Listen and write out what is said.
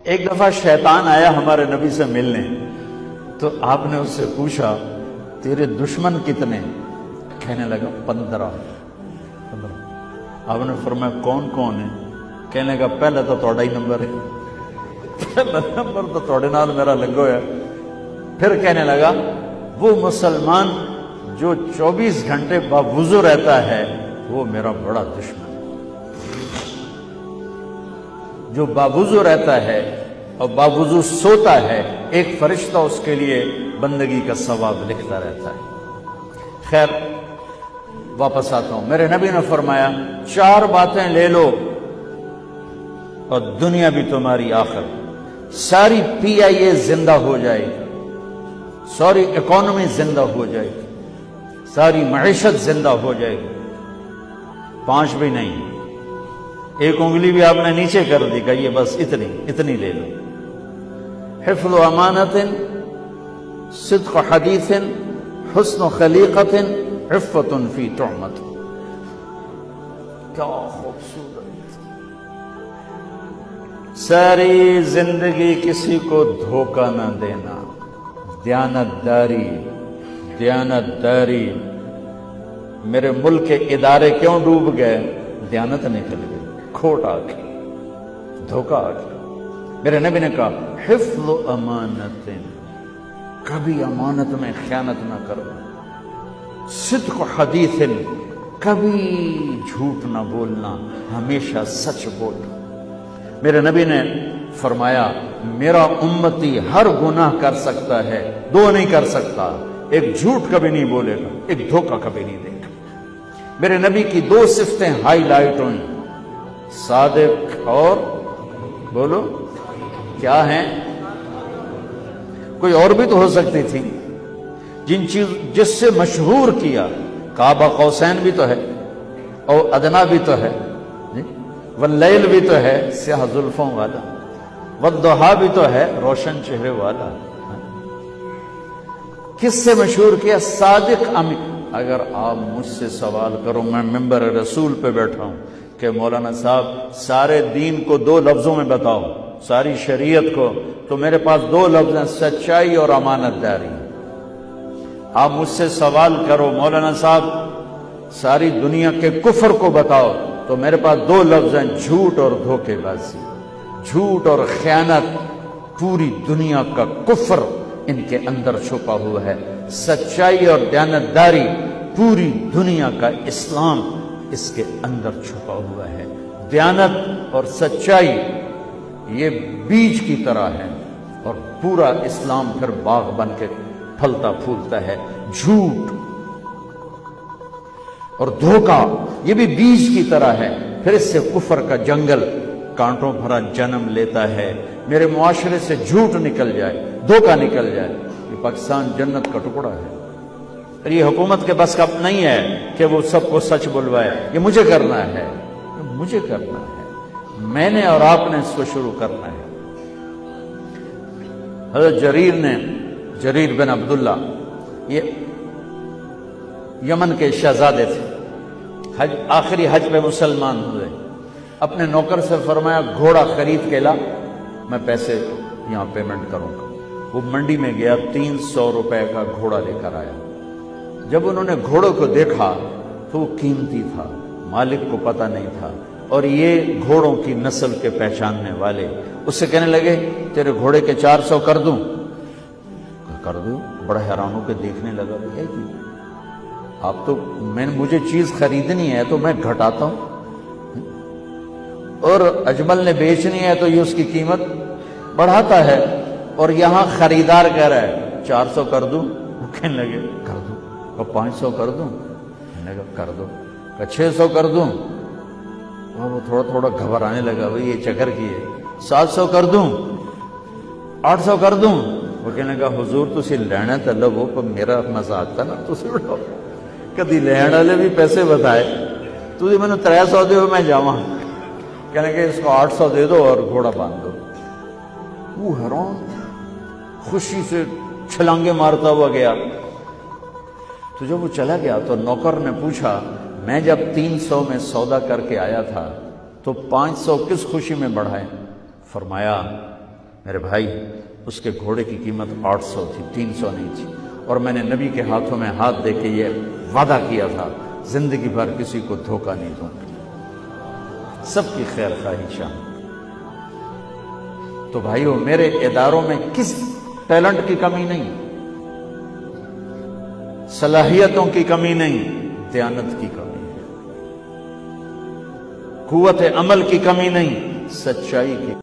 ایک دفعہ شیطان آیا ہمارے نبی سے ملنے، تو آپ نے اس سے پوچھا تیرے دشمن کتنے؟ کہنے لگا 15۔ آپ نے فرمایا کون کون ہے؟ کہنے لگا پہلے تو تھوڑا ہی نمبر ہے، پہلا نمبر تو تھوڑے نال میرا لگو ہے۔ پھر کہنے لگا وہ مسلمان جو 24 گھنٹے باوضو رہتا ہے وہ میرا بڑا دشمن، جو باوضو رہتا ہے اور باوضو سوتا ہے، ایک فرشتہ اس کے لیے بندگی کا ثواب لکھتا رہتا ہے۔ خیر واپس آتا ہوں، میرے نبی نے فرمایا 4 باتیں لے لو اور دنیا بھی تمہاری آخر، ساری PIA زندہ ہو جائے گی، ساری اکانومی زندہ ہو جائے گی، ساری معیشت زندہ ہو جائے گی۔ 5 بھی نہیں، ایک انگلی بھی آپ نے نیچے کر دی کہ یہ بس اتنی لے لو۔ حفظ امانت، صدق حدیث، حسن خلیقت، عفت فی طعمت۔ کیا خوبصورت! ساری زندگی کسی کو دھوکہ نہ دینا، دیانت داری۔ میرے ملک کے ادارے کیوں ڈوب گئے؟ دیانت نکل گئی، کھوٹ آ گئی، دھوکہ آ گیا۔ میرے نبی نے کہا حفظ امانت، کبھی امانت میں خیانت نہ کرنا، صدق حدیث، کبھی جھوٹ نہ بولنا، ہمیشہ سچ بولنا۔ میرے نبی نے فرمایا میرا امتی ہر گناہ کر سکتا ہے، 2 نہیں کر سکتا، ایک جھوٹ کبھی نہیں بولے گا، ایک دھوکہ کبھی نہیں دے گا۔ میرے نبی کی 2 صفتیں ہائی لائٹ ہوئیں، صادق اور بولو کیا ہیں؟ کوئی اور بھی تو ہو سکتی تھی، جس سے مشہور کیا، کعبہ قوسین بھی تو ہے، اور ادنا بھی تو ہے، واللیل بھی تو ہے سیاہ زلفوں والا، والضحیٰ بھی تو ہے روشن چہرے والا۔ کس سے مشہور کیا؟ صادق امین۔ اگر آپ مجھ سے سوال کرو، میں ممبر رسول پہ بیٹھا ہوں کہ مولانا صاحب سارے دین کو 2 لفظوں میں بتاؤ، ساری شریعت کو، تو میرے پاس 2 لفظ ہیں، سچائی اور امانت داری۔ آپ مجھ سے سوال کرو مولانا صاحب ساری دنیا کے کفر کو بتاؤ، تو میرے پاس 2 لفظ ہیں، جھوٹ اور دھوکے بازی، جھوٹ اور خیانت۔ پوری دنیا کا کفر ان کے اندر چھپا ہوا ہے، سچائی اور دیانتداری، پوری دنیا کا اسلام اس کے اندر چھپا ہوا ہے۔ دیانت اور سچائی یہ بیج کی طرح ہے، اور پورا اسلام پھر باغ بن کے پھلتا پھولتا ہے۔ جھوٹ اور دھوکہ یہ بھی بیج کی طرح ہے، پھر اس سے کفر کا جنگل کانٹوں بھرا جنم لیتا ہے۔ میرے معاشرے سے جھوٹ نکل جائے، دھوکہ نکل جائے، یہ پاکستان جنت کا ٹکڑا ہے۔ اور یہ حکومت کے بس کا نہیں ہے کہ وہ سب کو سچ بلوائے، یہ مجھے کرنا ہے، میں نے اور آپ نے اس کو شروع کرنا ہے۔ حضرت جریر بن عبداللہ یہ یمن کے شہزادے تھے، آخری حج پہ مسلمان ہوئے، اپنے نوکر سے فرمایا گھوڑا خرید کے لا، میں پیسے یہاں پیمنٹ کروں گا۔ وہ منڈی میں گیا، 300 روپے کا گھوڑا لے کر آیا۔ جب انہوں نے گھوڑوں کو دیکھا تو وہ قیمتی تھا، مالک کو پتہ نہیں تھا، اور یہ گھوڑوں کی نسل کے پہچاننے والے اس سے کہنے لگے تیرے گھوڑے کے 400 کر دوں؟ کر دوں؟ بڑا حیران ہو کے دیکھنے لگا، ہے کہ آپ تو مجھے چیز خریدنی ہے تو میں گھٹاتا ہوں، اور اجمل نے بیچنی ہے تو یہ اس کی قیمت بڑھاتا ہے، اور یہاں خریدار کہہ رہا ہے 400 کر دوں؟ وہ کہنے لگے کر دوں۔ 500 کر دوں؟ کہنے لگا کر دو۔ 600 کر دوں؟ وہ تھوڑا گھبرانے لگا، بھئی یہ چکر کی ہے۔ 700 کر دوں؟ 800 کر دوں؟ وہ کہنے لگا حضور تسی لینا تو لو، پر میرا مزاق تھا نا، تسی اٹھاؤ، کدی لین والے بھی پیسے بتائے، تسی میں نے 300 دے میں جاواں، کہنے کہ اس کو 800 دے دو اور گھوڑا باندھ دو۔ وہ حیران خوشی سے چھلانگے مارتا ہوا گیا۔ تو جب وہ چلا گیا تو نوکر نے پوچھا میں جب 300 میں سودا کر کے آیا تھا تو 500 کس خوشی میں بڑھائے؟ فرمایا میرے بھائی اس کے گھوڑے کی قیمت 800 تھی، 300 نہیں تھی، اور میں نے نبی کے ہاتھوں میں ہاتھ دے کے یہ وعدہ کیا تھا زندگی بھر کسی کو دھوکہ نہیں دوں گا، سب کی خیر خواہی چاہوں۔ تو بھائیو میرے اداروں میں کس ٹیلنٹ کی کمی نہیں، صلاحیتوں کی کمی نہیں، دیانت کی کمی ہے، قوت عمل کی کمی نہیں، سچائی کی